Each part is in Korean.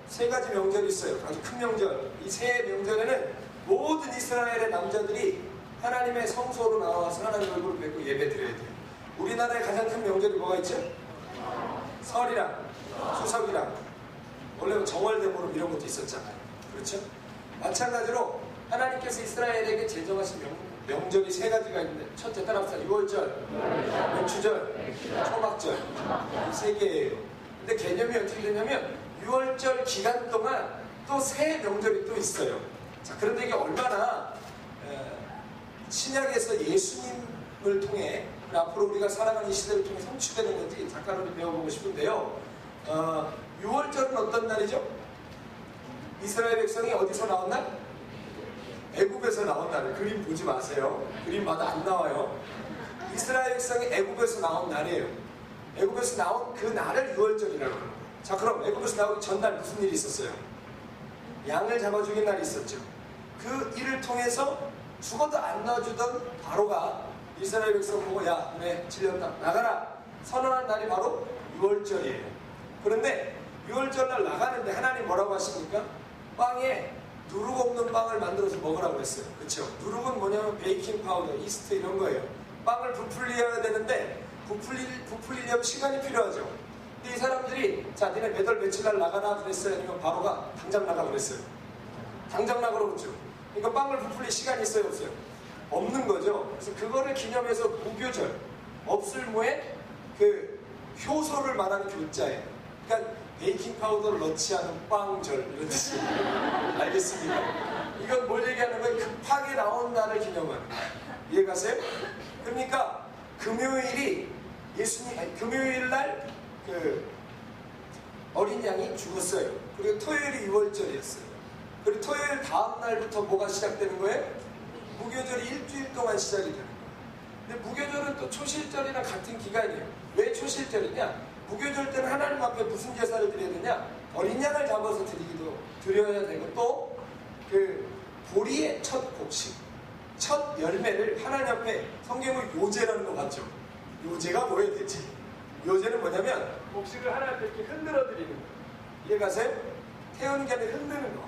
세 가지 명절이 있어요. 아주 큰 명절. 이 세 명절에는 모든 이스라엘의 남자들이 하나님의 성소로 나와서 하나님 얼굴을 뵙고 예배 드려야 돼요. 우리나라의 가장 큰 명절이 뭐가 있죠? 설이랑 추석이랑 원래 정월대보름 이런 것도 있었잖아요. 그렇죠? 마찬가지로 하나님께서 이스라엘에게 제정하신 명절이 세 가지가 있는데, 첫째 따라합시다. 유월절, 맥추절, 초막절, 이 세 개예요. 근데 개념이 어떻게 되냐면 유월절 기간 동안 또 새 명절이 또 있어요. 자, 그런데 이게 얼마나 신약에서 예수님을 통해 앞으로 우리가 살아가는 이 시대를 통해 성취되는 건지 잠깐 우리 배워보고 싶은데요. 유월절은 어떤 날이죠? 이스라엘 백성이 어디서 나온 날? 애굽에서 나온 날을. 그림 보지 마세요. 그림마다 안 나와요. 이스라엘 백성이 애굽에서 나온 날이에요. 애굽에서 나온 그 날을 유월절이라고 합니다. 자, 그럼 애굽에서 나오기 전날 무슨 일이 있었어요? 양을 잡아 죽인 날이 있었죠. 그 일을 통해서 죽어도 안 놔주던 바로가 이스라엘 백성 보고 야, 그래, 질렸다, 나가라 선언한 날이 바로 유월절이에요. 그런데 유월절날 나가는데 하나님 뭐라고 하십니까? 빵에 누룩 없는 빵을 만들어서 먹으라고 했어요. 그렇죠? 누룩은 뭐냐면 베이킹 파우더, 이스트 이런 거예요. 빵을 부풀려야 되는데 부풀리려면 시간이 필요하죠. 근데 이 사람들이 자, 니네 몇 월 며칠 날 나가나 그랬어요? 아니면 바로가 당장 나가 그랬어요? 당장 나가라고 그랬죠. 그러니까 빵을 부풀릴 시간이 있어요, 없어요? 없는 거죠. 그래서 그거를 기념해서 무교절, 없을무에 그 효소를 말하는 교자예요. 그러니까 베이킹 파우더를 넣지 않은 빵절 이런 뜻이 알겠습니까? 이건 뭘 얘기하는 거예요? 급하게 나온 날을 기념하는 거예요. 이해가세요? 그러니까 금요일이 금요일 날 그 어린 양이 죽었어요. 그리고 토요일이 유월절이었어요. 그리고 토요일 다음 날부터 뭐가 시작되는 거예요? 무교절이 일주일 동안 시작이 되는 거예요. 근데 무교절은 또 초실절이랑 같은 기간이에요. 왜 초실절이냐? 무교절 때는 하나님 앞에 무슨 제사를 드려야 되냐? 어린 양을 잡아서 드려야 되고, 또 그 보리의 첫 곡식, 첫 열매를 하나님 앞에, 성경은 요제라는 거 봤죠? 요제가 뭐예요 대체? 요제는 뭐냐면 곡식을 하나님 앞에 이렇게 흔들어 드리는 거예요. 이해가세요? 태우는 게 아니라 흔드는 거.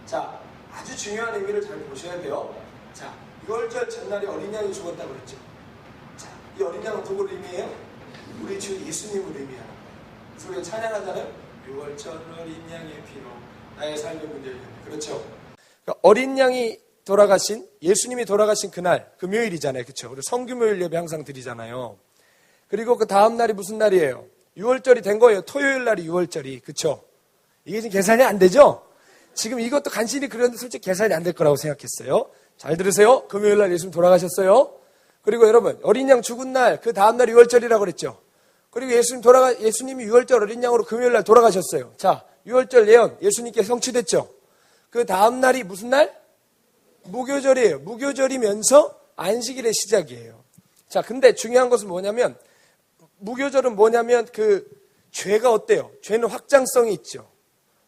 자, 아주 중요한 의미를 잘 보셔야 돼요. 자, 유월절 전날에 어린 양이 죽었다고 그랬죠. 자, 이 어린 양은 누구를 의미해요? 우리 주 예수님을 의미하는 거예요. 그래서 우리가 찬양하잖아요. 유월절 어린 양의 피로 나의 삶의 문제 열렸네. 그렇죠? 그러니까 어린 양이 돌아가신, 예수님이 돌아가신 그날 금요일이잖아요. 그렇죠? 그리고 성금요일 예배 항상 드리잖아요. 그리고 그 다음 날이 무슨 날이에요? 유월절이 된 거예요. 토요일 날이 유월절이. 그렇죠? 이게 지금 계산이 안 되죠? 지금 이것도 간신히 그렸는데 솔직히 계산이 안 될 거라고 생각했어요. 잘 들으세요. 금요일 날 예수님 돌아가셨어요. 그리고 여러분, 어린 양 죽은 날, 그 다음 날이 유월절이라고 그랬죠. 그리고 예수님이 유월절 어린 양으로 금요일 날 돌아가셨어요. 자, 유월절 예언, 예수님께 성취됐죠. 그 다음 날이 무슨 날? 무교절이에요. 무교절이면서 안식일의 시작이에요. 자, 근데 중요한 것은 뭐냐면, 무교절은 뭐냐면 그 죄가 어때요? 죄는 확장성이 있죠.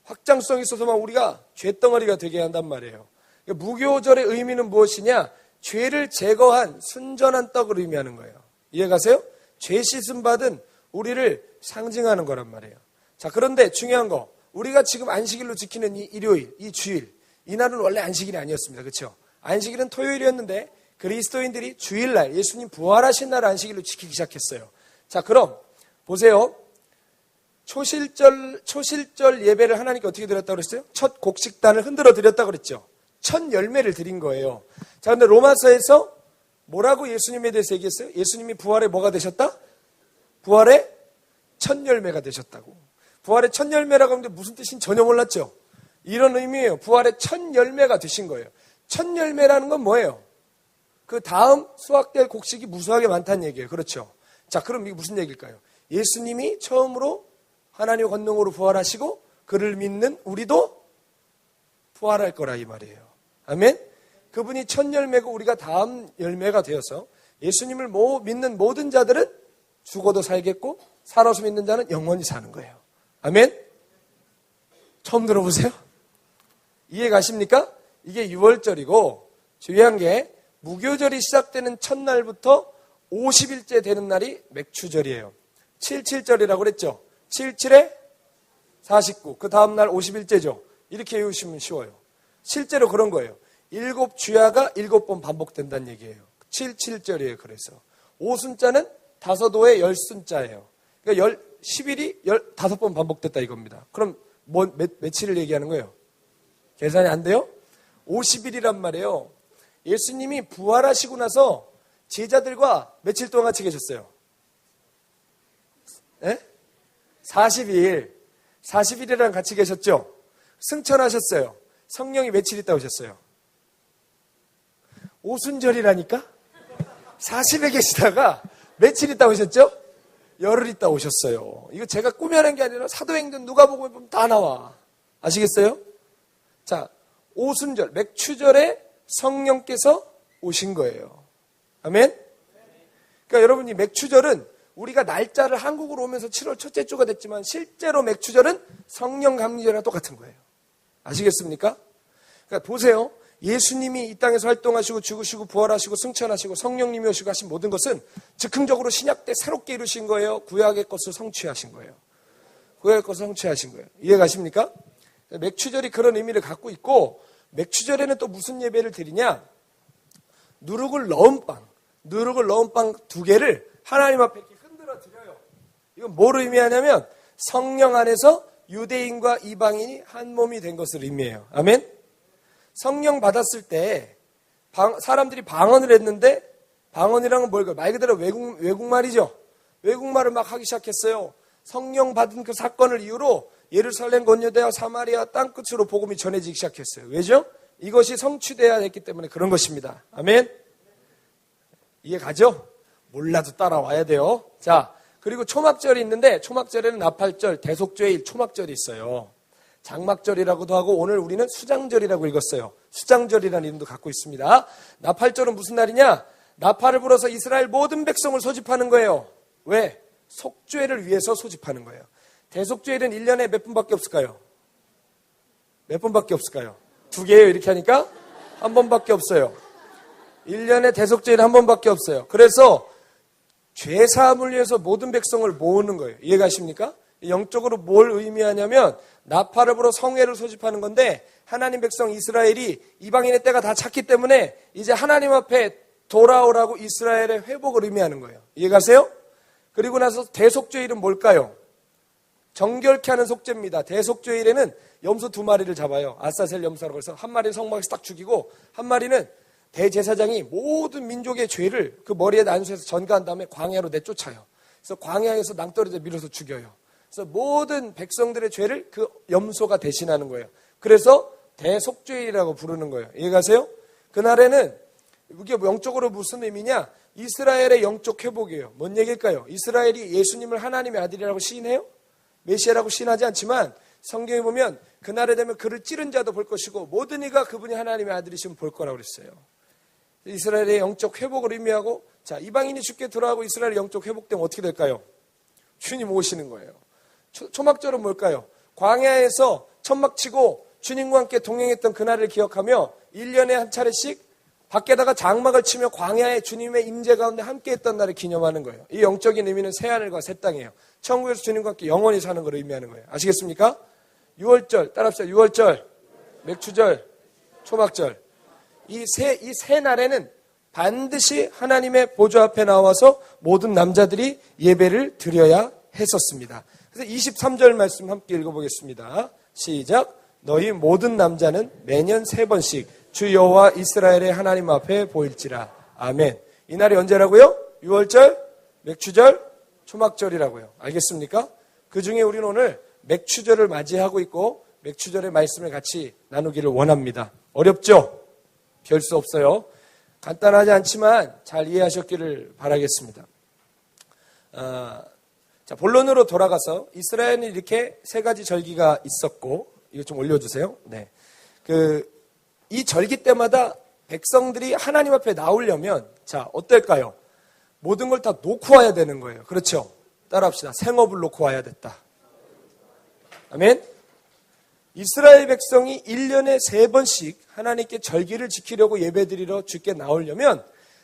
확장성이 있어서만 우리가 죄덩어리가 되게 한단 말이에요. 무교절의 의미는 무엇이냐? 죄를 제거한 순전한 떡을 의미하는 거예요. 이해가세요? 죄 씻음 받은 우리를 상징하는 거란 말이에요. 자, 그런데 중요한 거, 우리가 지금 안식일로 지키는 이 일요일, 이 주일, 이날은 원래 안식일이 아니었습니다. 그렇죠? 안식일은 토요일이었는데 그리스도인들이 주일날, 예수님 부활하신 날 안식일로 지키기 시작했어요. 자, 그럼 보세요. 초실절 예배를 하나님께 어떻게 드렸다고 그랬어요? 첫 곡식단을 흔들어 드렸다고 그랬죠. 첫 열매를 드린 거예요. 자, 근데 로마서에서 뭐라고 예수님에 대해서 얘기했어요? 예수님이 부활의 뭐가 되셨다? 부활의 첫 열매가 되셨다고. 부활의 첫 열매라고 하는데 무슨 뜻인지 전혀 몰랐죠? 이런 의미예요. 부활의 첫 열매가 되신 거예요. 첫 열매라는 건 뭐예요? 그 다음 수확될 곡식이 무수하게 많다는 얘기예요. 그렇죠? 자, 그럼 이게 무슨 얘기일까요? 예수님이 처음으로 하나님의 권능으로 부활하시고 그를 믿는 우리도 부활할 거라 이 말이에요. 아멘? 그분이 첫 열매고 우리가 다음 열매가 되어서 예수님을 믿는 모든 자들은 죽어도 살겠고 살아서 믿는 자는 영원히 사는 거예요. 아멘? 처음 들어보세요? 이해 가십니까? 이게 유월절이고 중요한 게 무교절이 시작되는 첫날부터 50일째 되는 날이 맥추절이에요. 77절이라고 그랬죠. 77에 49. 그 다음날 50일째죠. 이렇게 외우시면 쉬워요. 실제로 그런 거예요. 7주야가 7번 반복된다는 얘기예요. 7절이에요. 그래서 오순자는 5호의 10순자예요. 그러니까 10일이 15번 반복됐다 이겁니다. 그럼 며칠을 얘기하는 거예요? 계산이 안 돼요? 50일이란 말이에요. 예수님이 부활하시고 나서 제자들과 며칠 동안 같이 계셨어요? 42일. 40일이랑 같이 계셨죠? 승천하셨어요. 성령이 며칠 있다 오셨어요? 오순절이라니까? 40에 계시다가 며칠 있다 오셨죠? 열흘 있다 오셨어요. 이거 제가 꾸며낸 게 아니라 사도행전 누가복음에 보면 다 나와. 아시겠어요? 자, 오순절, 맥추절에 성령께서 오신 거예요. 아멘? 그러니까 여러분이 맥추절은 우리가 날짜를 한국으로 오면서 7월 첫째 주가 됐지만 실제로 맥추절은 성령 감리절이랑 똑같은 거예요. 아시겠습니까? 그러니까 보세요. 예수님이 이 땅에서 활동하시고 죽으시고 부활하시고 승천하시고 성령님이 오시고 하신 모든 것은 즉흥적으로 신약 때 새롭게 이루신 거예요? 구약의 것을 성취하신 거예요? 구약의 것을 성취하신 거예요. 이해가십니까? 맥추절이 그런 의미를 갖고 있고 맥추절에는 또 무슨 예배를 드리냐? 누룩을 넣은 빵 2개를 하나님 앞에 이렇게 흔들어 드려요. 이건 뭘 의미하냐면 성령 안에서 유대인과 이방인이 한 몸이 된 것을 의미해요. 아멘? 성령 받았을 때 사람들이 방언을 했는데 방언이란 건 뭘까요? 말 그대로 외국말이죠. 외국말을 막 하기 시작했어요. 성령 받은 그 사건을 이유로 예루살렘 건너되어 사마리아 땅끝으로 복음이 전해지기 시작했어요. 왜죠? 이것이 성취되어야 했기 때문에 그런 것입니다. 아멘? 이해 가죠? 몰라도 따라와야 돼요. 자, 그리고 초막절이 있는데 초막절에는 나팔절, 대속죄일, 초막절이 있어요. 장막절이라고도 하고 오늘 우리는 수장절이라고 읽었어요. 수장절이라는 이름도 갖고 있습니다. 나팔절은 무슨 날이냐? 나팔을 불어서 이스라엘 모든 백성을 소집하는 거예요. 왜? 속죄를 위해서 소집하는 거예요. 대속죄일은 1년에 몇 번밖에 없을까요? 몇 번밖에 없을까요? 2개예요. 이렇게 하니까 한 번밖에 없어요. 1년에 대속죄일은 한 번밖에 없어요. 그래서 죄사함을 위해서 모든 백성을 모으는 거예요. 이해가십니까? 영적으로 뭘 의미하냐면 나팔을 불어 성회를 소집하는 건데 하나님 백성 이스라엘이 이방인의 때가 다 찼기 때문에 이제 하나님 앞에 돌아오라고 이스라엘의 회복을 의미하는 거예요. 이해가세요? 그리고 나서 대속죄일은 뭘까요? 정결케 하는 속죄입니다. 대속죄일에는 염소 2마리를 잡아요. 아사셀 염소라고 해서 한 마리는 성막에서 딱 죽이고 한 마리는 대제사장이 모든 민족의 죄를 그 머리에 난수해서 전가한 다음에 광야로 내쫓아요. 그래서 광야에서 낭떠러지에 밀어서 죽여요. 그래서 모든 백성들의 죄를 그 염소가 대신하는 거예요. 그래서 대속죄일이라고 부르는 거예요. 이해가세요? 그날에는 이게 영적으로 무슨 의미냐? 이스라엘의 영적 회복이에요. 뭔 얘기일까요? 이스라엘이 예수님을 하나님의 아들이라고 시인해요? 메시아라고 시인하지 않지만 성경에 보면 그날에 되면 그를 찌른 자도 볼 것이고 모든 이가 그분이 하나님의 아들이시면 볼 거라고 그랬어요. 이스라엘의 영적 회복을 의미하고 자 이방인이 죽게 돌아가고 이스라엘의 영적 회복되면 어떻게 될까요? 주님 오시는 거예요. 초막절은 뭘까요? 광야에서 천막 치고 주님과 함께 동행했던 그날을 기억하며 1년에 한 차례씩 밖에다가 장막을 치며 광야에 주님의 임재 가운데 함께했던 날을 기념하는 거예요. 이 영적인 의미는 새하늘과 새 땅이에요. 천국에서 주님과 함께 영원히 사는 걸 의미하는 거예요. 아시겠습니까? 6월절 따라합시다. 6월절, 맥추절, 초막절. 이 세 날에는 반드시 하나님의 보좌 앞에 나와서 모든 남자들이 예배를 드려야 했었습니다. 그래서 23절 말씀 함께 읽어보겠습니다. 시작. 너희 모든 남자는 매년 3번씩 주 여호와 이스라엘의 하나님 앞에 보일지라. 아멘. 이 날이 언제라고요? 6월절, 맥추절, 초막절이라고요. 알겠습니까? 그 중에 우리는 오늘 맥추절을 맞이하고 있고 맥추절의 말씀을 같이 나누기를 원합니다. 어렵죠? 별 수 없어요. 간단하지 않지만 잘 이해하셨기를 바라겠습니다. 자, 본론으로 돌아가서 이스라엘은 이렇게 3가지 절기가 있었고 이거 좀 올려주세요. 네. 이 절기 때마다 백성들이 하나님 앞에 나오려면 자 어떨까요? 모든 걸 다 놓고 와야 되는 거예요. 그렇죠? 따라합시다. 생업을 놓고 와야 됐다. 아멘. 이스라엘 백성이 1년에 3번씩 하나님께 절기를 지키려고 예배드리러 주께 나오려면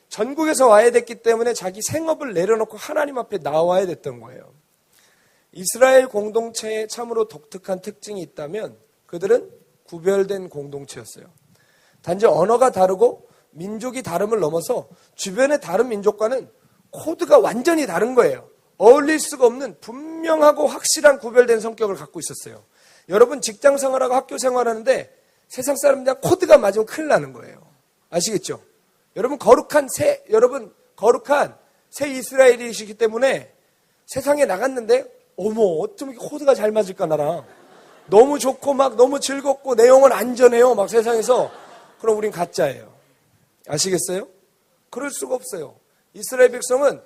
전국에서 와야 됐기 때문에 자기 생업을 내려놓고 하나님 앞에 나와야 됐던 거예요. 이스라엘 공동체에 참으로 독특한 특징이 있다면 그들은 구별된 공동체였어요. 단지 언어가 다르고 민족이 다름을 넘어서 주변의 다른 민족과는 코드가 완전히 다른 거예요. 어울릴 수가 없는 분명하고 확실한 구별된 성격을 갖고 있었어요. 여러분 직장 생활하고 학교 생활하는데 세상 사람들이랑 코드가 맞으면 큰일 나는 거예요. 아시겠죠? 여러분 거룩한 새 이스라엘이시기 때문에 세상에 나갔는데 어머 어쩜 이렇게 코드가 잘 맞을까 나랑. 너무 좋고 막 너무 즐겁고 내 영혼 안전해요. 막 세상에서. 그럼 우린 가짜예요. 아시겠어요? 그럴 수가 없어요. 이스라엘 백성은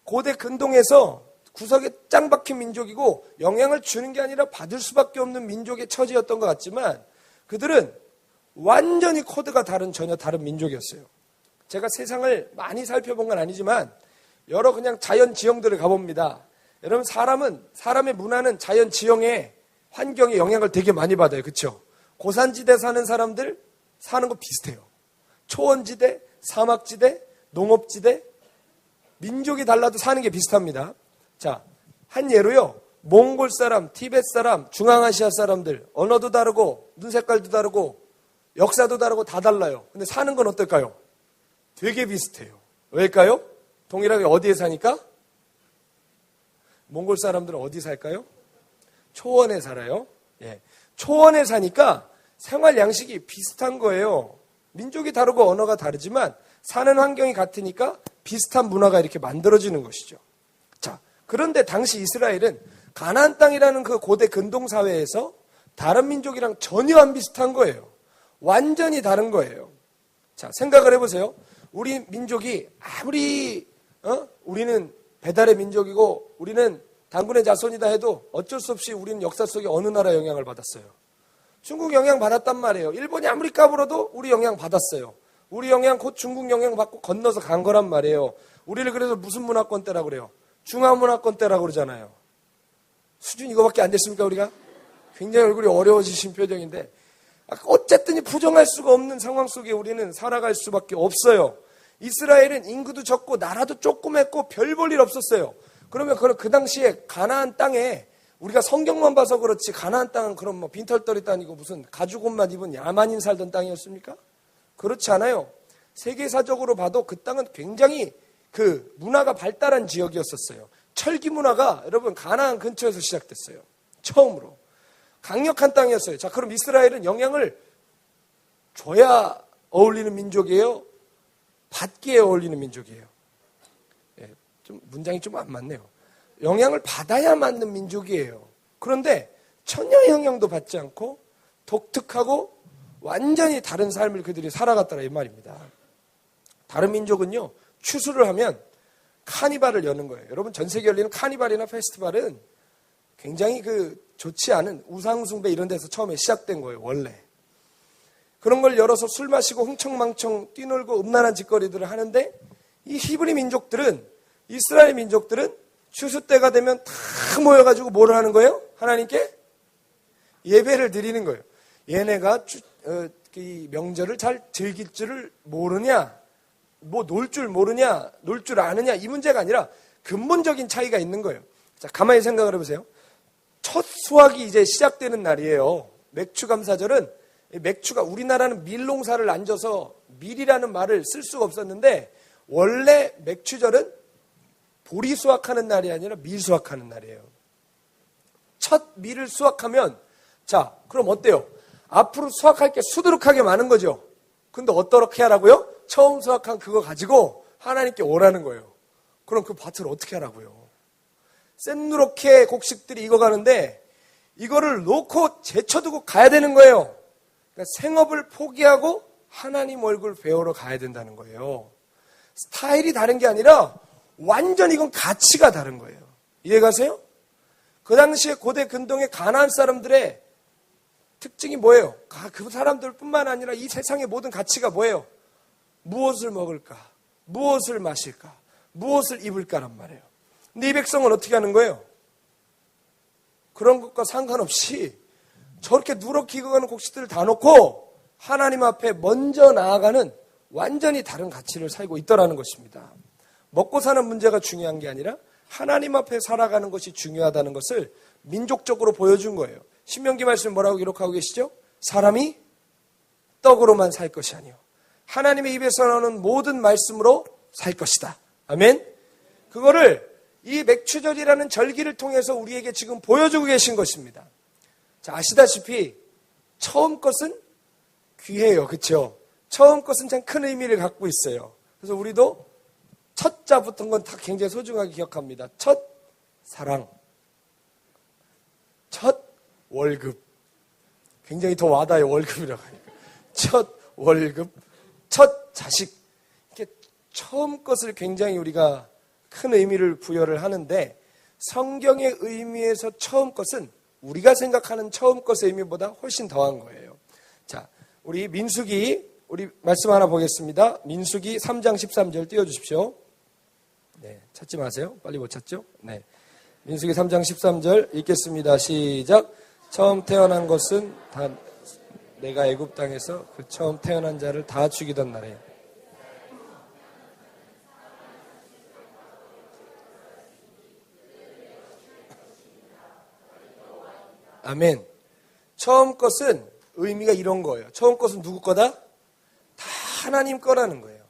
고대 근동에서 구석에 짱 박힌 민족이고 영향을 주는 게 아니라 받을 수밖에 없는 민족의 처지였던 것 같지만 그들은 완전히 코드가 전혀 다른 민족이었어요. 제가 세상을 많이 살펴본 건 아니지만 여러 그냥 자연 지형들을 가봅니다. 여러분 사람의 문화는 자연 지형의 환경에 영향을 되게 많이 받아요. 그렇죠? 고산지대 사는 사람들 사는 거 비슷해요. 초원지대, 사막지대, 농업지대 민족이 달라도 사는 게 비슷합니다. 자, 한 예로요. 몽골 사람, 티벳 사람, 중앙아시아 사람들 언어도 다르고 눈 색깔도 다르고 역사도 다르고 다 달라요. 근데 사는 건 어떨까요? 되게 비슷해요. 왜일까요? 동일하게 어디에 사니까? 몽골 사람들은 어디 살까요? 초원에 살아요. 예. 초원에 사니까 생활 양식이 비슷한 거예요. 민족이 다르고 언어가 다르지만 사는 환경이 같으니까 비슷한 문화가 이렇게 만들어지는 것이죠. 자, 그런데 당시 이스라엘은 가나안 땅이라는 그 고대 근동사회에서 다른 민족이랑 전혀 안 비슷한 거예요. 완전히 다른 거예요. 자, 생각을 해보세요. 우리 민족이 아무리 우리는 배달의 민족이고 우리는 단군의 자손이다 해도 어쩔 수 없이 우리는 역사 속에 어느 나라 영향을 받았어요. 중국 영향 받았단 말이에요. 일본이 아무리 까불어도 우리 영향 받았어요. 우리 영향 곧 중국 영향 받고 건너서 간 거란 말이에요. 우리를 그래서 무슨 문화권 때라고 그래요? 중화문화권 때라고 그러잖아요. 수준 이거밖에 안 됐습니까 우리가? 굉장히 얼굴이 어려워지신 표정인데 어쨌든 부정할 수가 없는 상황 속에 우리는 살아갈 수밖에 없어요. 이스라엘은 인구도 적고 나라도 조그맣고 별 볼 일 없었어요. 그러면 그 당시에 가나안 땅에 우리가 성경만 봐서 그렇지 가나안 땅은 그럼 뭐 빈털터리도 아니고 무슨 가죽 옷만 입은 야만인 살던 땅이었습니까? 그렇지 않아요. 세계사적으로 봐도 그 땅은 굉장히 그 문화가 발달한 지역이었었어요. 철기 문화가 여러분 가나안 근처에서 시작됐어요. 처음으로. 강력한 땅이었어요. 자, 그럼 이스라엘은 영향을 줘야 어울리는 민족이에요? 받기에 어울리는 민족이에요? 예, 좀 문장이 좀 안 맞네요. 영향을 받아야 맞는 민족이에요. 그런데 전혀 영향도 받지 않고 독특하고 완전히 다른 삶을 그들이 살아갔더라 이 말입니다. 다른 민족은요. 추수를 하면 카니발을 여는 거예요. 여러분 전 세계 열리는 카니발이나 페스티벌은 굉장히 좋지 않은 우상숭배 이런 데서 처음에 시작된 거예요. 원래. 그런 걸 열어서 술 마시고 흥청망청 뛰놀고 음란한 짓거리들을 하는데 이 히브리 민족들은 이스라엘 민족들은 추수 때가 되면 다 모여가지고 뭘 하는 거예요? 하나님께 예배를 드리는 거예요. 얘네가 이 명절을 잘 즐길 줄을 모르냐? 뭐 놀 줄 모르냐? 놀 줄 아느냐? 이 문제가 아니라 근본적인 차이가 있는 거예요. 자, 가만히 생각을 해보세요. 첫 수확이 이제 시작되는 날이에요. 맥추감사절은 맥추가 우리나라는 밀농사를 안 져서 밀이라는 말을 쓸 수가 없었는데 원래 맥추절은 보리 수확하는 날이 아니라 밀 수확하는 날이에요. 첫 밀을 수확하면 자 그럼 어때요? 앞으로 수확할 게 수두룩하게 많은 거죠. 근데 어떻게 하라고요? 처음 수확한 그거 가지고 하나님께 오라는 거예요. 그럼 그 밭을 어떻게 하라고요? 샛누렇게 곡식들이 익어가는데 이거를 놓고 제쳐두고 가야 되는 거예요. 그러니까 생업을 포기하고 하나님 얼굴 배우러 가야 된다는 거예요. 스타일이 다른 게 아니라 완전 이건 가치가 다른 거예요. 이해가세요? 그 당시에 고대 근동의 가나안 사람들의 특징이 뭐예요? 그 사람들뿐만 아니라 이 세상의 모든 가치가 뭐예요? 무엇을 먹을까? 무엇을 마실까? 무엇을 입을까란 말이에요. 근데 이 백성은 어떻게 하는 거예요? 그런 것과 상관없이 저렇게 누렇게 익어가는 곡식들을 다 놓고 하나님 앞에 먼저 나아가는 완전히 다른 가치를 살고 있더라는 것입니다. 먹고 사는 문제가 중요한 게 아니라 하나님 앞에 살아가는 것이 중요하다는 것을 민족적으로 보여준 거예요. 신명기 말씀 뭐라고 기록하고 계시죠? 사람이 떡으로만 살 것이 아니요 하나님의 입에서 나오는 모든 말씀으로 살 것이다. 아멘. 그거를 이 맥추절이라는 절기를 통해서 우리에게 지금 보여주고 계신 것입니다. 자, 아시다시피 처음 것은 귀해요. 그렇죠? 처음 것은 참 큰 의미를 갖고 있어요. 그래서 우리도 첫 자 붙은 건 다 굉장히 소중하게 기억합니다. 첫 사랑, 첫 월급. 굉장히 더 와닿아요. 월급이라고 하니까. 첫 월급, 첫 자식. 이렇게 처음 것을 굉장히 우리가 큰 의미를 부여를 하는데 성경의 의미에서 처음 것은 우리가 생각하는 처음 것의 의미보다 훨씬 더한 거예요. 자, 우리 민수기 우리 말씀 하나 보겠습니다. 민수기 3장 13절 띄워주십시오. 네, 찾지 마세요. 빨리 못 찾죠? 네, 민수기 3장 13절 읽겠습니다. 시작. 처음 태어난 것은 다 내가 애굽 땅에서 그 처음 태어난 자를 다 죽이던 날에. 아멘. 처음 것은 의미가 이런 거예요. 처음 것은 누구 거다? 다 하나님 거라는 거예요.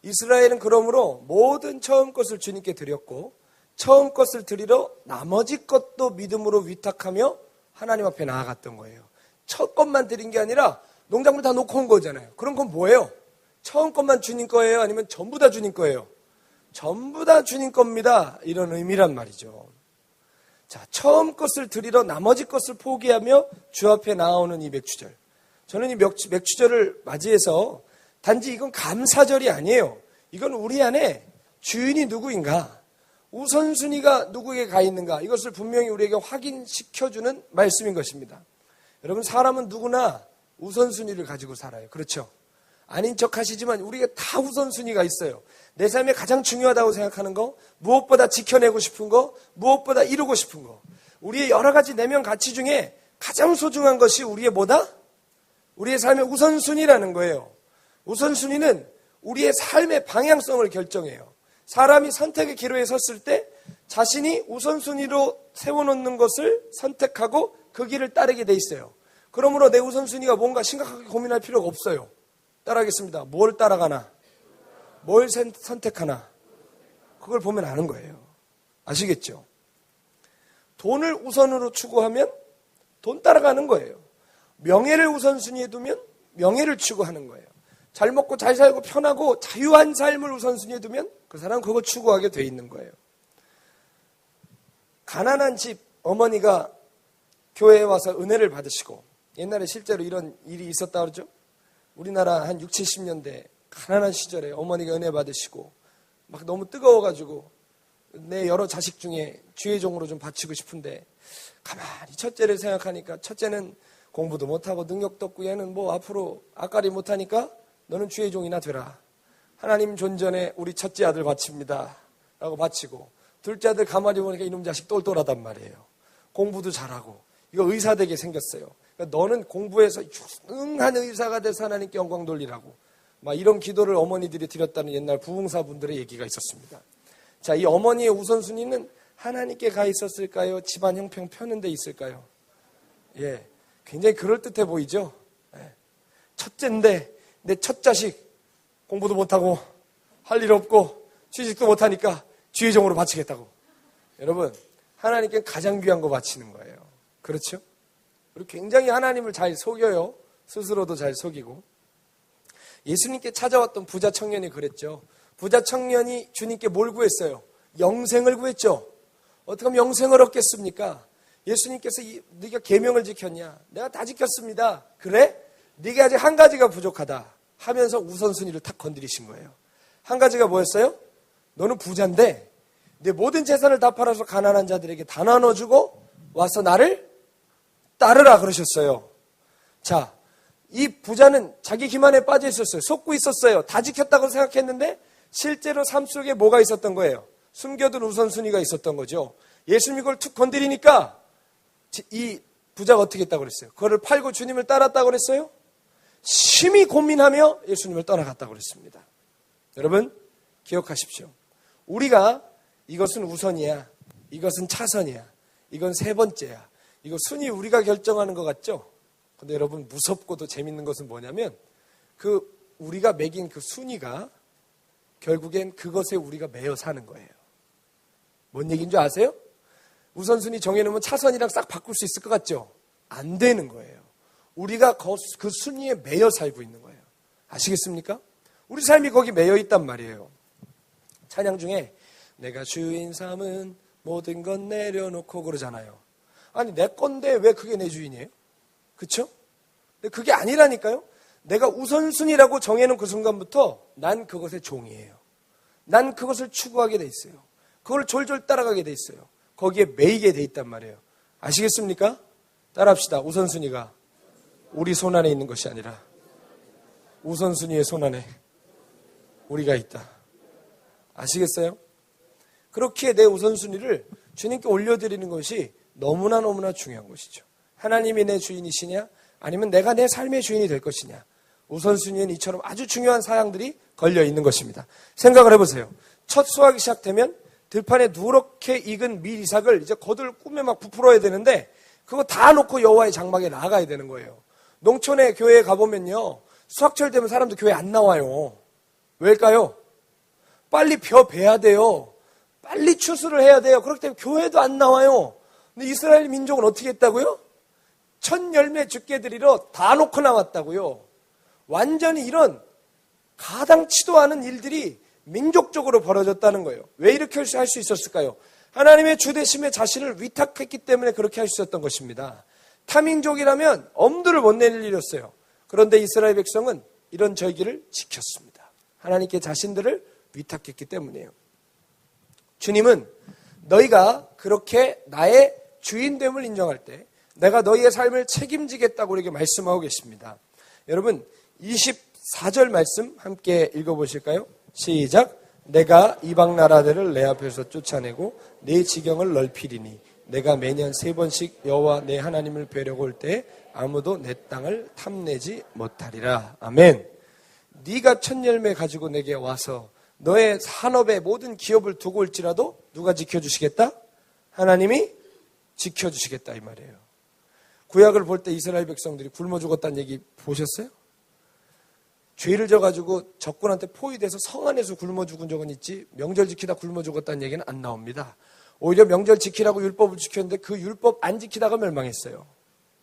이스라엘은 그러므로 모든 처음 것을 주님께 드렸고 처음 것을 드리러 나머지 것도 믿음으로 위탁하며 하나님 앞에 나아갔던 거예요. 첫 것만 드린 게 아니라 농작물 다 놓고 온 거잖아요. 그런 건 뭐예요? 처음 것만 주님 거예요? 아니면 전부 다 주님 거예요? 전부 다 주님 겁니다. 이런 의미란 말이죠. 자, 처음 것을 드리러 나머지 것을 포기하며 주 앞에 나오는 이 맥추절. 저는 이 맥추절을 맞이해서 단지 이건 감사절이 아니에요. 이건 우리 안에 주인이 누구인가, 우선순위가 누구에게 가 있는가, 이것을 분명히 우리에게 확인시켜주는 말씀인 것입니다. 여러분, 사람은 누구나 우선순위를 가지고 살아요. 그렇죠? 아닌 척 하시지만 우리에게 다 우선순위가 있어요. 내 삶에 가장 중요하다고 생각하는 거, 무엇보다 지켜내고 싶은 거, 무엇보다 이루고 싶은 거. 우리의 여러 가지 내면 가치 중에 가장 소중한 것이 우리의 뭐다? 우리의 삶의 우선순위라는 거예요. 우선순위는 우리의 삶의 방향성을 결정해요. 사람이 선택의 기로에 섰을 때 자신이 우선순위로 세워놓는 것을 선택하고 그 길을 따르게 돼 있어요. 그러므로 내 우선순위가 뭔가 심각하게 고민할 필요가 없어요. 따라하겠습니다. 뭘 따라가나? 뭘 선택하나? 그걸 보면 아는 거예요. 아시겠죠? 돈을 우선으로 추구하면 돈 따라가는 거예요. 명예를 우선순위에 두면 명예를 추구하는 거예요. 잘 먹고 잘 살고 편하고 자유한 삶을 우선순위에 두면 그 사람은 그거 추구하게 돼 있는 거예요. 가난한 집 어머니가 교회에 와서 은혜를 받으시고, 옛날에 실제로 이런 일이 있었다 그러죠. 우리나라 한 60, 70년대 가난한 시절에 어머니가 은혜 받으시고 막 너무 뜨거워가지고 내 여러 자식 중에 주의 종으로 좀 바치고 싶은데 가만히 첫째를 생각하니까 첫째는 공부도 못하고 능력도 없고 얘는 뭐 앞으로 앞가리 못하니까 너는 주의 종이나 되라. 하나님 존전에 우리 첫째 아들 바칩니다 라고 바치고, 둘째 아들 가만히 보니까 이놈 자식 똘똘하단 말이에요. 공부도 잘하고 이거 의사 되게 생겼어요. 그러니까 너는 공부해서 흉한 의사가 돼서 하나님께 영광 돌리라고 막 이런 기도를 어머니들이 드렸다는 옛날 부흥사분들의 얘기가 있었습니다. 자, 이 어머니의 우선순위는 하나님께 가 있었을까요? 집안 형평 펴는 데 있을까요? 예, 굉장히 그럴듯해 보이죠? 예. 첫째인데 내 첫 자식 공부도 못하고 할 일 없고 취직도 못하니까 주의종으로 바치겠다고. 여러분, 하나님께 가장 귀한 거 바치는 거예요. 그렇죠? 그리고 굉장히 하나님을 잘 속여요. 스스로도 잘 속이고. 예수님께 찾아왔던 부자 청년이 그랬죠. 부자 청년이 주님께 뭘 구했어요? 영생을 구했죠. 어떻게 하면 영생을 얻겠습니까? 예수님께서 네가 계명을 지켰냐? 내가 다 지켰습니다. 그래? 네가 아직 한 가지가 부족하다 하면서 우선순위를 탁 건드리신 거예요. 한 가지가 뭐였어요? 너는 부자인데 내 모든 재산을 다 팔아서 가난한 자들에게 다 나눠주고 와서 나를 따르라 그러셨어요. 자, 이 부자는 자기 기만에 빠져 있었어요. 속고 있었어요. 다 지켰다고 생각했는데 실제로 삶 속에 뭐가 있었던 거예요? 숨겨둔 우선순위가 있었던 거죠. 예수님이 그걸 툭 건드리니까 이 부자가 어떻게 했다고 그랬어요? 그거를 팔고 주님을 따랐다고 그랬어요? 심히 고민하며 예수님을 떠나갔다고 그랬습니다. 여러분, 기억하십시오. 우리가 이것은 우선이야. 이것은 차선이야. 이건 세 번째야. 이거 순위 우리가 결정하는 것 같죠? 근데 여러분 무섭고도 재밌는 것은 뭐냐면 우리가 매긴 그 순위가 결국엔 그것에 우리가 매여 사는 거예요. 뭔 얘기인 줄 아세요? 우선순위 정해놓으면 차선이랑 싹 바꿀 수 있을 것 같죠? 안 되는 거예요. 우리가 그 순위에 매여 살고 있는 거예요. 아시겠습니까? 우리 삶이 거기 매여 있단 말이에요. 찬양 중에 내가 주인 삼은 모든 건 내려놓고 그러잖아요. 아니 내 건데 왜 그게 내 주인이에요? 그렇죠? 근데 그게 아니라니까요. 내가 우선순위라고 정해놓은 그 순간부터 난 그것의 종이에요. 난 그것을 추구하게 돼 있어요. 그걸 졸졸 따라가게 돼 있어요. 거기에 매이게 돼 있단 말이에요. 아시겠습니까? 따라합시다. 우선순위가 우리 손안에 있는 것이 아니라 우선순위의 손안에 우리가 있다. 아시겠어요? 그렇게 내 우선순위를 주님께 올려드리는 것이 너무나 중요한 것이죠. 하나님이 내 주인이시냐? 아니면 내가 내 삶의 주인이 될 것이냐? 우선순위엔 이처럼 아주 중요한 사항들이 걸려있는 것입니다. 생각을 해보세요. 첫 수확이 시작되면 들판에 누렇게 익은 밀 이삭을 이제 겉을 꾸며 막 부풀어야 되는데 그거 다 놓고 여호와의 장막에 나가야 되는 거예요. 농촌에 교회에 가보면요. 수확철 되면 사람들 교회 안 나와요. 왜일까요? 빨리 베야 돼요. 빨리 추수를 해야 돼요. 그렇기 때문에 교회도 안 나와요. 근데 이스라엘 민족은 어떻게 했다고요? 첫 열매 죽게 드리러 다 놓고 나왔다고요. 완전히 이런 가당치도 않은 일들이 민족적으로 벌어졌다는 거예요. 왜 이렇게 할 수 있었을까요? 하나님의 주대심에 자신을 위탁했기 때문에 그렇게 할 수 있었던 것입니다. 타민족이라면 엄두를 못 내밀었어요. 그런데 이스라엘 백성은 이런 절기를 지켰습니다. 하나님께 자신들을 위탁했기 때문이에요. 주님은 너희가 그렇게 나의 주인됨을 인정할 때 내가 너희의 삶을 책임지겠다고 우리에게 말씀하고 계십니다. 여러분 24절 말씀 함께 읽어보실까요? 시작. 내가 이방 나라들을 내 앞에서 쫓아내고 내 지경을 넓히리니 내가 매년 3번씩 여호와 내 하나님을 뵈려고 올 때 아무도 내 땅을 탐내지 못하리라. 아멘. 네가 첫 열매 가지고 내게 와서 너의 산업의 모든 기업을 두고 올지라도 누가 지켜주시겠다? 하나님이 지켜주시겠다 이 말이에요. 구약을 볼 때 이스라엘 백성들이 굶어 죽었다는 얘기 보셨어요? 죄를 져가지고 적군한테 포위돼서 성 안에서 굶어 죽은 적은 있지 명절 지키다 굶어 죽었다는 얘기는 안 나옵니다. 오히려 명절 지키라고 율법을 지켰는데 그 율법 안 지키다가 멸망했어요.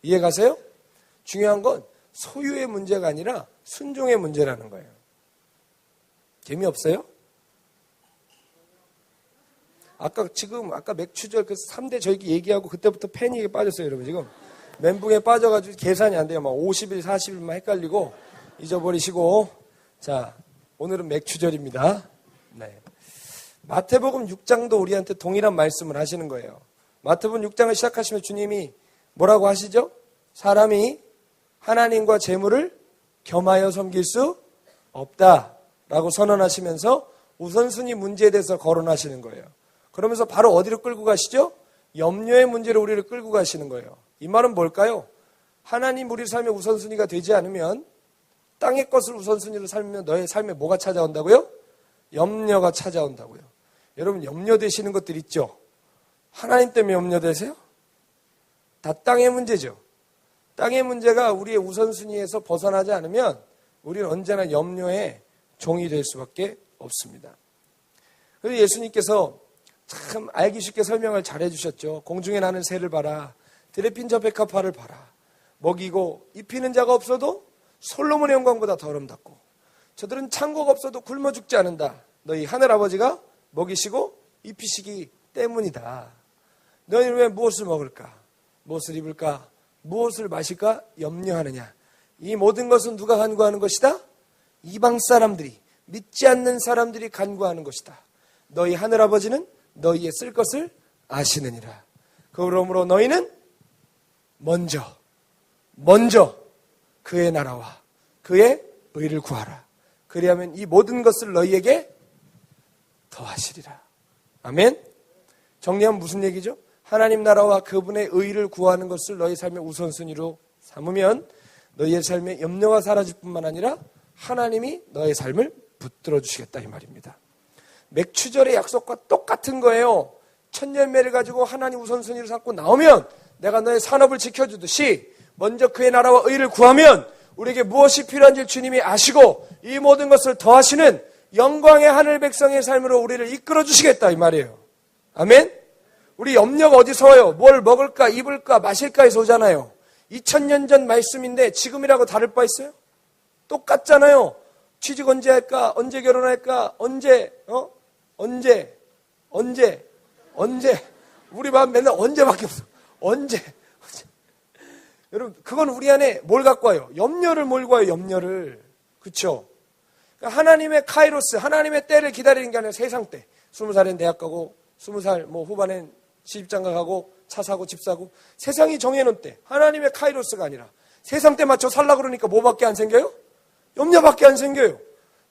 이해 가세요? 중요한 건 소유의 문제가 아니라 순종의 문제라는 거예요. 재미없어요? 아까 맥추절 그 3대 절기 얘기하고 그때부터 패닉에 빠졌어요, 여러분. 지금 멘붕에 빠져가지고 계산이 안 돼요. 막 50일, 40일만 헷갈리고 잊어버리시고. 자, 오늘은 맥추절입니다. 네. 마태복음 6장도 우리한테 동일한 말씀을 하시는 거예요. 마태복음 6장을 시작하시면 주님이 뭐라고 하시죠? 사람이 하나님과 재물을 겸하여 섬길 수 없다라고 선언하시면서 우선순위 문제에 대해서 거론하시는 거예요. 그러면서 바로 어디로 끌고 가시죠? 염려의 문제로 우리를 끌고 가시는 거예요. 이 말은 뭘까요? 하나님 우리 삶의 우선순위가 되지 않으면 땅의 것을 우선순위로 살면 너의 삶에 뭐가 찾아온다고요? 염려가 찾아온다고요. 여러분 염려되시는 것들 있죠? 하나님 때문에 염려되세요? 다 땅의 문제죠. 땅의 문제가 우리의 우선순위에서 벗어나지 않으면 우리는 언제나 염려의 종이 될 수밖에 없습니다. 그래서 예수님께서 참 알기 쉽게 설명을 잘 해주셨죠. 공중에 나는 새를 봐라. 들에 핀 저 백합화를 봐라. 먹이고 입히는 자가 없어도 솔로몬의 영광보다 더 아름답고 저들은 창고가 없어도 굶어 죽지 않는다. 너희 하늘아버지가 먹이시고 입히시기 때문이다. 너희는 왜 무엇을 먹을까? 무엇을 입을까? 무엇을 마실까? 염려하느냐. 이 모든 것은 누가 간구하는 것이다? 이방 사람들이, 믿지 않는 사람들이 간구하는 것이다. 너희 하늘아버지는 너희의 쓸 것을 아시느니라. 그러므로 너희는 먼저 그의 나라와 그의 의를 구하라. 그리하면 이 모든 것을 너희에게 더하시리라. 아멘. 정리하면 무슨 얘기죠? 하나님 나라와 그분의 의를 구하는 것을 너희 삶의 우선순위로 삼으면 너희의 삶에 염려가 사라질 뿐만 아니라 하나님이 너의 삶을 붙들어 주시겠다 이 말입니다. 맥추절의 약속과 똑같은 거예요. 천년매를 가지고 하나님 우선순위를 삼고 나오면 내가 너의 산업을 지켜주듯이 먼저 그의 나라와 의를 구하면 우리에게 무엇이 필요한지 주님이 아시고 이 모든 것을 더하시는 영광의 하늘 백성의 삶으로 우리를 이끌어 주시겠다 이 말이에요. 아멘? 우리 염려가 어디서 와요? 뭘 먹을까 입을까 마실까에서 오잖아요. 2000년 전 말씀인데 지금이라고 다를 바 있어요? 똑같잖아요. 취직 언제 할까? 언제 결혼할까? 언제? 우리 마음 맨날 언제밖에 없어. 언제? 여러분, 그건 우리 안에 뭘 갖고 와요? 염려를 몰고 와요, 염려를. 그쵸? 그러니까 하나님의 카이로스, 하나님의 때를 기다리는 게 아니라 세상 때. 20살엔 대학 가고, 20살 후반엔 시집장가 가고, 차 사고, 집 사고. 세상이 정해놓은 때. 하나님의 카이로스가 아니라. 세상 때 맞춰 살라 그러니까 뭐밖에 안 생겨요? 염려밖에 안 생겨요.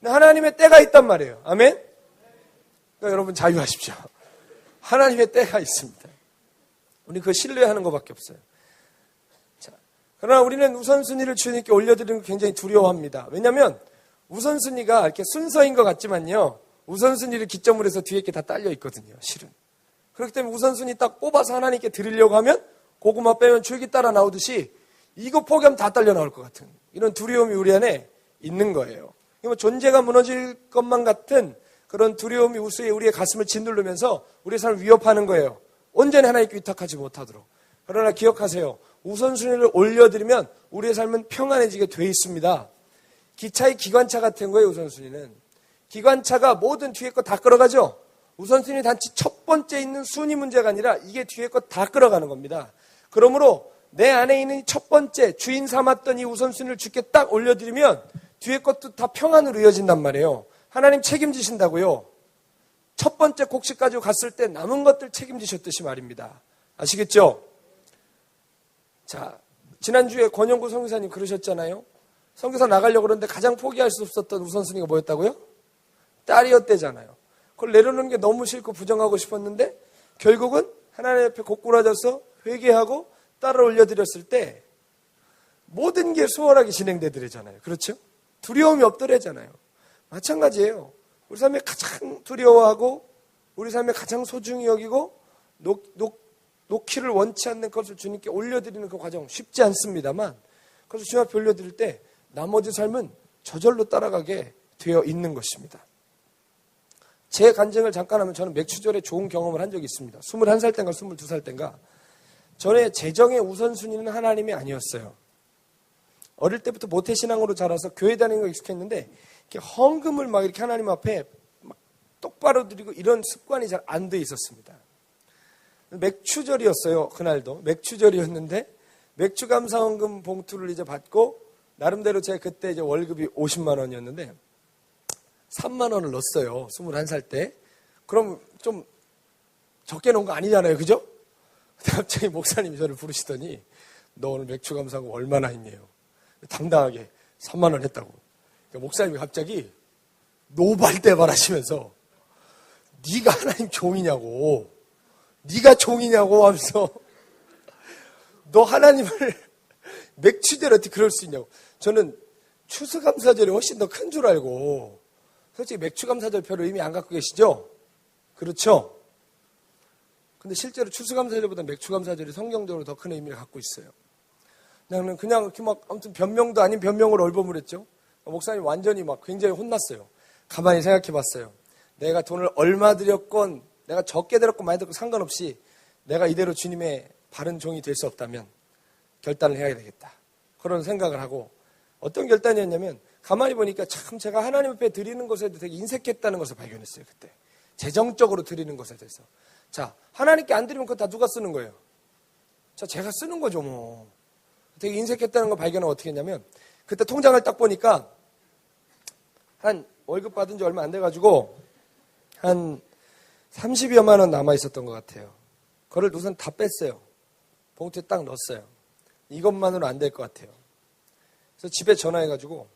근데 하나님의 때가 있단 말이에요. 아멘? 그러니까 여러분 자유하십시오. 하나님의 때가 있습니다. 우리 그거 신뢰하는 것밖에 없어요. 자, 그러나 우리는 우선순위를 주님께 올려드리는 걸 굉장히 두려워합니다. 왜냐하면 우선순위가 이렇게 순서인 것 같지만요. 우선순위를 기점으로 해서 뒤에 게 다 딸려 있거든요. 실은. 그렇기 때문에 우선순위 딱 뽑아서 하나님께 드리려고 하면 고구마 빼면 줄기 따라 나오듯이 이거 포기하면 다 딸려 나올 것 같은 이런 두려움이 우리 안에 있는 거예요. 존재가 무너질 것만 같은 그런 두려움이 우수에 우리의 가슴을 짓누르면서 우리의 삶을 위협하는 거예요. 온전히 하나님께 위탁하지 못하도록. 그러나 기억하세요. 우선순위를 올려드리면 우리의 삶은 평안해지게 돼 있습니다. 기차의 기관차 같은 거예요. 우선순위는. 기관차가 모든 뒤에 거 다 끌어가죠. 우선순위 단지 첫 번째 있는 순위 문제가 아니라 이게 뒤에 거 다 끌어가는 겁니다. 그러므로 내 안에 있는 이 첫 번째 주인 삼았던 이 우선순위를 주께 딱 올려드리면 뒤에 것도 다 평안으로 이어진단 말이에요. 하나님 책임지신다고요. 첫 번째 곡식 가지고 갔을 때 남은 것들 책임지셨듯이 말입니다. 아시겠죠? 자, 지난주에 권영구 선교사님 그러셨잖아요. 선교사 나가려고 그러는데 가장 포기할 수 없었던 우선순위가 뭐였다고요? 딸이었대잖아요. 그걸 내려놓는 게 너무 싫고 부정하고 싶었는데 결국은 하나님 앞에 고꾸라져서 회개하고 딸을 올려드렸을 때 모든 게 수월하게 진행되더래잖아요. 그렇죠? 두려움이 없더래잖아요. 마찬가지예요. 우리 삶에 가장 두려워하고 우리 삶에 가장 소중히 여기고 놓기를 원치 않는 것을 주님께 올려드리는 그 과정 쉽지 않습니다만 그래서 주님 앞에 올려드릴 때 나머지 삶은 저절로 따라가게 되어 있는 것입니다. 제 간증을 잠깐 하면 저는 맥추절에 좋은 경험을 한 적이 있습니다. 21살 땐가 22살 땐가 전에 재정의 우선순위는 하나님이 아니었어요. 어릴 때부터 모태신앙으로 자라서 교회 다니는 거 익숙했는데 이렇게 헌금을 막 이렇게 하나님 앞에 막 똑바로 드리고 이런 습관이 잘 안 돼 있었습니다. 맥추절이었어요. 그날도 맥추절이었는데 맥주 감사헌금 봉투를 이제 받고 나름대로 제가 그때 이제 월급이 50만 원이었는데 3만 원을 넣었어요. 21살 때. 그럼 좀 적게 넣은 거 아니잖아요. 그죠? 갑자기 목사님이 저를 부르시더니 너 오늘 맥주 감사하고 얼마나 했냐요. 당당하게 3만 원 했다고. 그러니까 목사님이 갑자기 노발대발 하시면서 네가 하나님 종이냐고. 네가 종이냐고 하면서 너 하나님을 맥추절 어떻게 그럴 수 있냐고. 저는 추수감사절이 훨씬 더 큰 줄 알고 솔직히 맥추감사절 별로 의미 안 갖고 계시죠? 그렇죠? 근데 실제로 추수감사절보다 맥추감사절이 성경적으로 더 큰 의미를 갖고 있어요. 나는 그냥 이렇게 막 아무튼 변명도 아닌 변명을 얼버무렸죠. 목사님 완전히 막 굉장히 혼났어요. 가만히 생각해 봤어요. 내가 돈을 얼마 들였건 내가 적게 들었건 많이 들었건 상관없이 내가 이대로 주님의 바른 종이 될 수 없다면 결단을 해야 되겠다. 그런 생각을 하고 어떤 결단이었냐면 가만히 보니까 참 제가 하나님 앞에 드리는 것에도 되게 인색했다는 것을 발견했어요. 그때. 재정적으로 드리는 것에 대해서. 자, 하나님께 안 드리면 그거 다 누가 쓰는 거예요? 자, 제가 쓰는 거죠 뭐. 되게 인색했다는 걸 발견하면 어떻게 했냐면 그때 통장을 딱 보니까 한 월급 받은 지 얼마 안 돼가지고 한 30여만 원 남아 있었던 것 같아요. 그걸 우선 다 뺐어요. 봉투에 딱 넣었어요. 이것만으로는 안 될 것 같아요. 그래서 집에 전화해가지고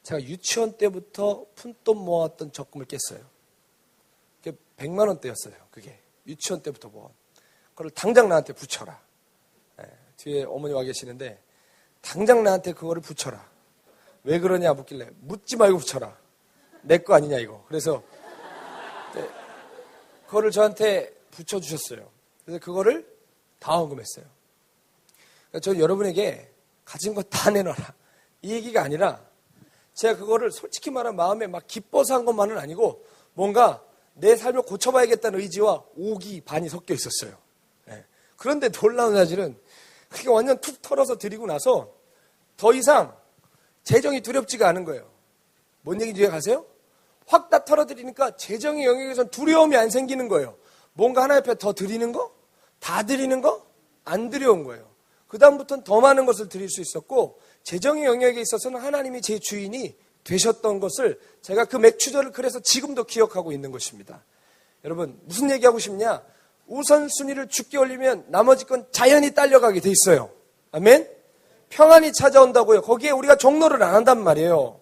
제가 유치원 때부터 푼돈 모았던 적금을 깼어요. 그게 100만 원대였어요. 그게 유치원 때부터 모은. 그걸 당장 나한테 붙여라. 네, 뒤에 어머니 와 계시는데 당장 나한테 그거를 붙여라. 왜 그러냐 묻길래 묻지 말고 붙여라. 내 거 아니냐 이거. 그래서 그거를 저한테 붙여주셨어요. 그래서 그거를 다 헌금했어요. 그러니까 저는 여러분에게 가진 거 다 내놔라 이 얘기가 아니라 제가 그거를 솔직히 말하면 마음에 막 기뻐서 한 것만은 아니고 뭔가 내 삶을 고쳐봐야겠다는 의지와 오기 반이 섞여 있었어요. 네. 그런데 놀라운 사실은 그게 완전 툭 털어서 드리고 나서 더 이상 재정이 두렵지가 않은 거예요. 뭔 얘기인지 이해가세요? 확 다 털어드리니까 재정의 영역에선 두려움이 안 생기는 거예요. 뭔가 하나님 앞에 더 드리는 거? 다 드리는 거? 안 두려운 거예요. 그 다음부터는 더 많은 것을 드릴 수 있었고 재정의 영역에 있어서는 하나님이 제 주인이 되셨던 것을 제가 그 맥추절을 그래서 지금도 기억하고 있는 것입니다. 여러분 무슨 얘기하고 싶냐? 우선순위를 죽게 올리면 나머지 건 자연히 딸려가게 돼 있어요. 아멘? 평안이 찾아온다고요. 거기에 우리가 종로를 안 한단 말이에요.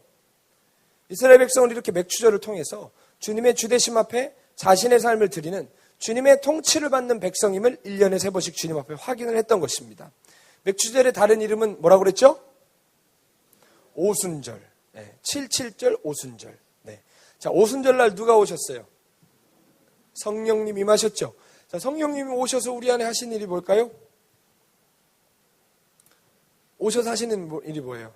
이스라엘 백성을 이렇게 맥추절을 통해서 주님의 주대심 앞에 자신의 삶을 드리는 주님의 통치를 받는 백성임을 1년에 3번씩 주님 앞에 확인을 했던 것입니다. 맥추절의 다른 이름은 뭐라고 그랬죠? 오순절. 네, 7.7절 오순절. 네. 자, 오순절 날 누가 오셨어요? 성령님 임하셨죠? 자, 성령님이 오셔서 우리 안에 하신 일이 뭘까요? 오셔서 하시는 일이 뭐예요?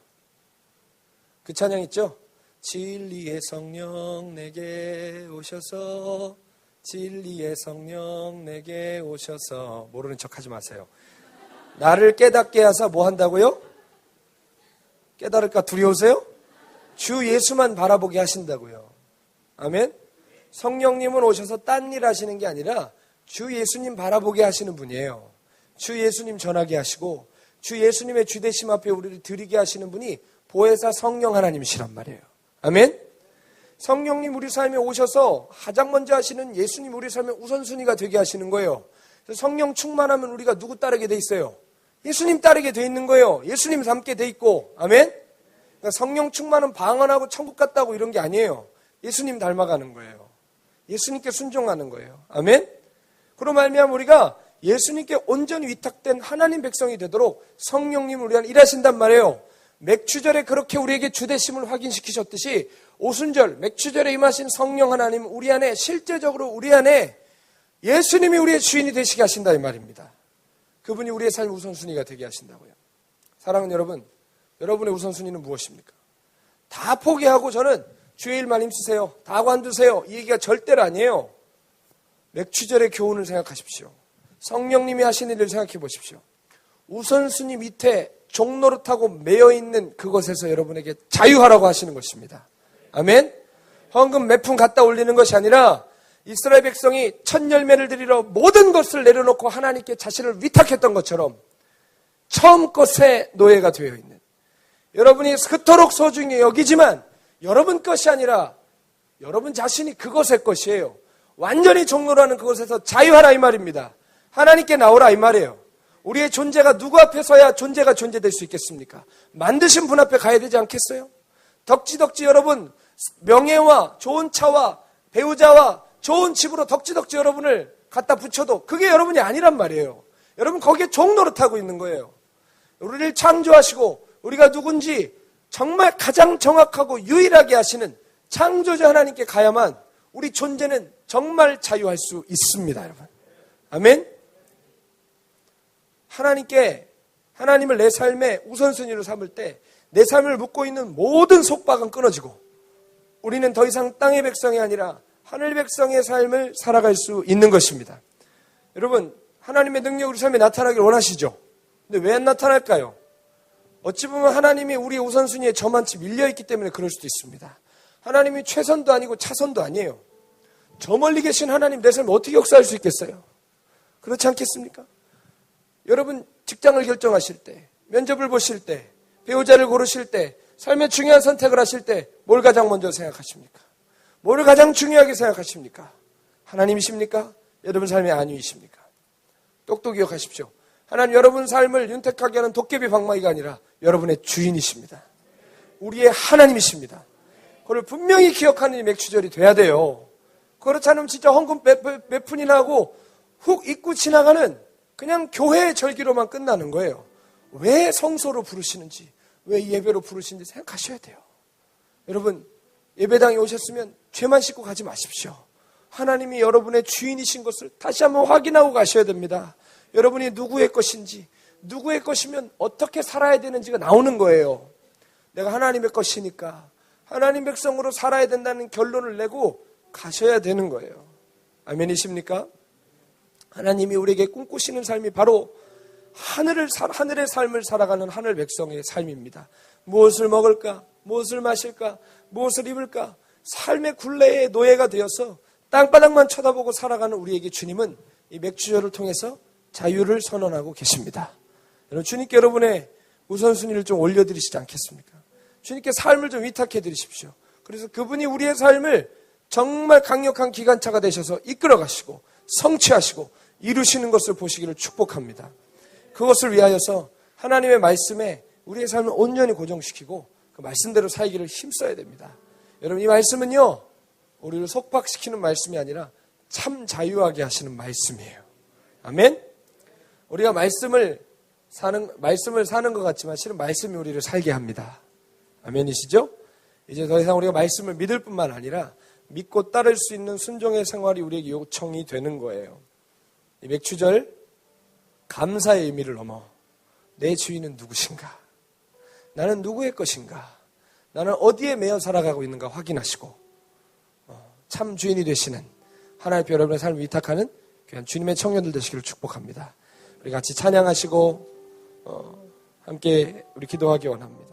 그 찬양 있죠? 진리의 성령 내게 오셔서 진리의 성령 내게 오셔서 모르는 척 하지 마세요. 나를 깨닫게 하사 뭐 한다고요? 깨달을까 두려우세요? 주 예수만 바라보게 하신다고요. 아멘? 성령님은 오셔서 딴 일 하시는 게 아니라 주 예수님 바라보게 하시는 분이에요. 주 예수님 전하게 하시고 주 예수님의 주대심 앞에 우리를 드리게 하시는 분이 보혜사 성령 하나님이시란 말이에요. 아멘? 성령님 우리 삶에 오셔서 가장 먼저 하시는 예수님 우리 삶의 우선순위가 되게 하시는 거예요. 성령 충만하면 우리가 누구 따르게 돼 있어요? 예수님 따르게 돼 있는 거예요. 예수님 닮게 돼 있고. 아멘? 그러니까 성령 충만은 방언하고 천국 갔다고 이런 게 아니에요. 예수님 닮아가는 거예요. 예수님께 순종하는 거예요. 아멘? 그로 말미암아 우리가 예수님께 온전히 위탁된 하나님 백성이 되도록 성령님 우리 안에 일하신단 말이에요. 맥추절에 그렇게 우리에게 주대심을 확인시키셨듯이 오순절 맥추절에 임하신 성령 하나님 우리 안에 실제적으로 우리 안에 예수님이 우리의 주인이 되시게 하신다 이 말입니다. 그분이 우리의 삶 우선순위가 되게 하신다고요. 사랑하는 여러분, 여러분의 우선순위는 무엇입니까? 다 포기하고 저는 주의 일만 힘쓰세요. 다 관두세요. 이 얘기가 절대로 아니에요. 맥추절의 교훈을 생각하십시오. 성령님이 하신 일을 생각해 보십시오. 우선순위 밑에 종노릇하고 매여있는 그것에서 여러분에게 자유하라고 하시는 것입니다. 아멘? 헌금 몇 푼 갖다 올리는 것이 아니라 이스라엘 백성이 첫 열매를 드리러 모든 것을 내려놓고 하나님께 자신을 위탁했던 것처럼 처음 것에 노예가 되어 있는 여러분이 그토록 소중히 여기지만 여러분 것이 아니라 여러분 자신이 그것의 것이에요. 완전히 종로라는 그것에서 자유하라 이 말입니다. 하나님께 나오라 이 말이에요. 우리의 존재가 누구 앞에 서야 존재가 존재될 수 있겠습니까? 만드신 분 앞에 가야 되지 않겠어요? 덕지덕지 여러분 명예와 좋은 차와 배우자와 좋은 집으로 덕지덕지 여러분을 갖다 붙여도 그게 여러분이 아니란 말이에요. 여러분 거기에 종노릇하고 있는 거예요. 우리를 창조하시고 우리가 누군지 정말 가장 정확하고 유일하게 하시는 창조자 하나님께 가야만 우리 존재는 정말 자유할 수 있습니다. 여러분. 아멘? 하나님께 하나님을 내 삶의 우선순위로 삼을 때 내 삶을 묻고 있는 모든 속박은 끊어지고 우리는 더 이상 땅의 백성이 아니라 하늘 백성의 삶을 살아갈 수 있는 것입니다. 여러분 하나님의 능력이 우리 삶에 나타나길 원하시죠? 근데 왜 안 나타날까요? 어찌 보면 하나님이 우리의 우선순위에 저만치 밀려있기 때문에 그럴 수도 있습니다. 하나님이 최선도 아니고 차선도 아니에요. 저 멀리 계신 하나님 내 삶에 어떻게 역사할 수 있겠어요? 그렇지 않겠습니까? 여러분 직장을 결정하실 때, 면접을 보실 때, 배우자를 고르실 때, 삶의 중요한 선택을 하실 때 뭘 가장 먼저 생각하십니까? 뭘 가장 중요하게 생각하십니까? 하나님이십니까? 여러분 삶의 안위이십니까? 똑똑히 기억하십시오. 하나님 여러분 삶을 윤택하게 하는 도깨비 방망이가 아니라 여러분의 주인이십니다. 우리의 하나님이십니다. 그걸 분명히 기억하는 이 맥추절이 돼야 돼요. 그렇지 않으면 진짜 헌금 몇 푼이나 하고 훅 잊고 지나가는 그냥 교회의 절기로만 끝나는 거예요. 왜 성소로 부르시는지, 왜 예배로 부르시는지 생각하셔야 돼요. 여러분 예배당에 오셨으면 죄만 씻고 가지 마십시오. 하나님이 여러분의 주인이신 것을 다시 한번 확인하고 가셔야 됩니다. 여러분이 누구의 것인지, 누구의 것이면 어떻게 살아야 되는지가 나오는 거예요. 내가 하나님의 것이니까 하나님 백성으로 살아야 된다는 결론을 내고 가셔야 되는 거예요. 아멘이십니까? 하나님이 우리에게 꿈꾸시는 삶이 바로 하늘의 삶을 살아가는 하늘 백성의 삶입니다. 무엇을 먹을까? 무엇을 마실까? 무엇을 입을까? 삶의 굴레의 노예가 되어서 땅바닥만 쳐다보고 살아가는 우리에게 주님은 이 맥주절을 통해서 자유를 선언하고 계십니다. 여러분, 주님께 여러분의 우선순위를 좀 올려드리시지 않겠습니까? 주님께 삶을 좀 위탁해 드리십시오. 그래서 그분이 우리의 삶을 정말 강력한 기관차가 되셔서 이끌어 가시고 성취하시고 이루시는 것을 보시기를 축복합니다. 그것을 위하여서 하나님의 말씀에 우리의 삶을 온전히 고정시키고 그 말씀대로 살기를 힘써야 됩니다. 여러분, 이 말씀은요, 우리를 속박시키는 말씀이 아니라 참 자유하게 하시는 말씀이에요. 아멘? 우리가 말씀을 사는 것 같지만 실은 말씀이 우리를 살게 합니다. 아멘이시죠? 이제 더 이상 우리가 말씀을 믿을 뿐만 아니라 믿고 따를 수 있는 순종의 생활이 우리에게 요청이 되는 거예요. 이 맥주절 감사의 의미를 넘어 내 주인은 누구신가? 나는 누구의 것인가? 나는 어디에 매여 살아가고 있는가 확인하시고 참 주인이 되시는 하나님의 여러분의 삶을 위탁하는 귀한 주님의 청년들 되시기를 축복합니다. 우리 같이 찬양하시고 함께 우리 기도하기 원합니다.